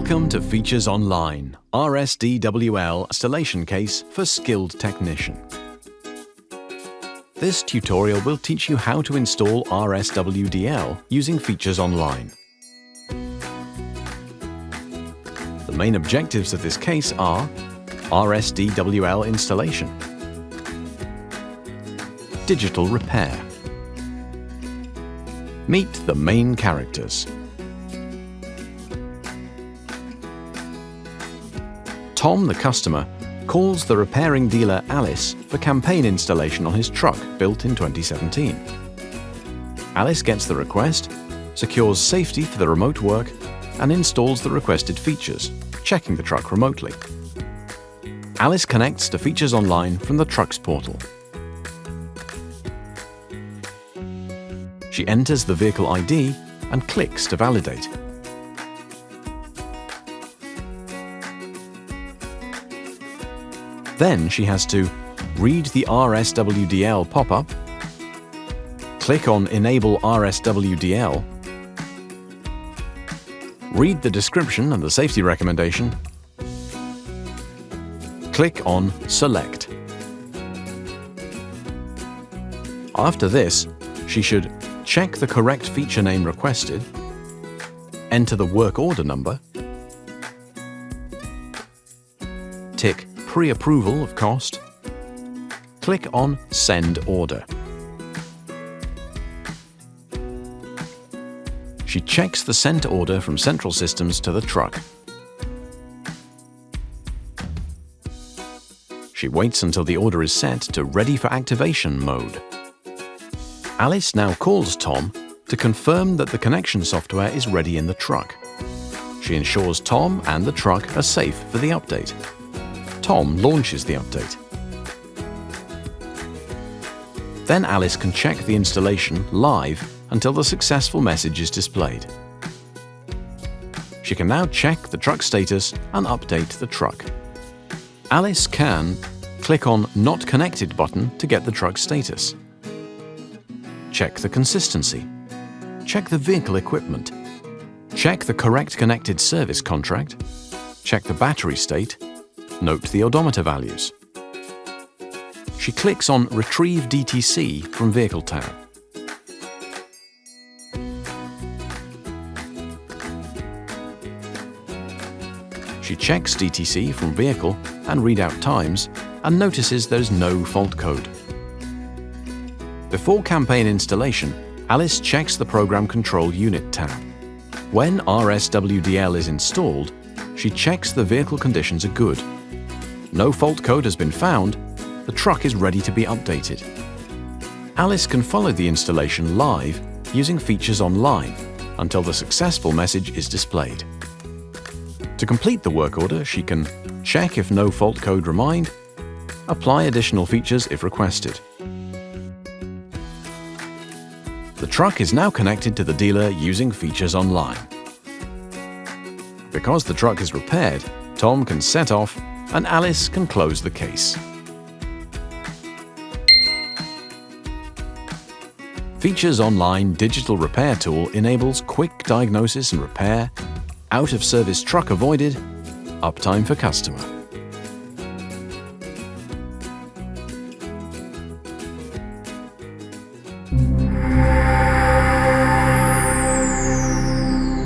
Welcome to Features Online, Rswdl installation case for skilled technician. This tutorial will teach you how to install Rswdl using Features Online. The main objectives of this case are Rswdl installation, digital repair. Meet the main characters. Tom, the customer, calls the repairing dealer Alice for campaign installation on his truck built in 2017. Alice gets the request, secures safety for the remote work, and installs the requested features, checking the truck remotely. Alice connects to Features Online from the Trucks portal. She enters the vehicle ID and clicks to validate. Then she has to read the Rswdl pop-up, click on Enable Rswdl, read the description and the safety recommendation, click on Select. After this, she should check the correct feature name requested, enter the work order number, tick Pre-approval of cost, click on Send Order. She checks the sent order from Central Systems to the truck. She waits until the order is set to Ready for Activation mode. Alice now calls Tom to confirm that the connection software is ready in the truck. She ensures Tom and the truck are safe for the update. Tom launches the update. Then Alice can check the installation live until the successful message is displayed. She can now check the truck status and update the truck. Alice can click on Not Connected button to get the truck status. Check the consistency. Check the vehicle equipment. Check the correct connected service contract. Check the battery state. Note the odometer values. She clicks on Retrieve DTC from Vehicle tab. She checks DTC from Vehicle and readout times and notices there's no fault code. Before campaign installation, Alice checks the Program Control Unit tab. When Rswdl is installed, she checks the vehicle conditions are good. No fault code has been found, the truck is ready to be updated. Alice can follow the installation live using Features Online until the successful message is displayed. To complete the work order, she can check if no fault code remained, apply additional features if requested. The truck is now connected to the dealer using Features Online. Because the truck is repaired, Tom can set off and Alice can close the case. Features Online digital repair tool enables quick diagnosis and repair, out-of-service truck avoided, uptime for customer.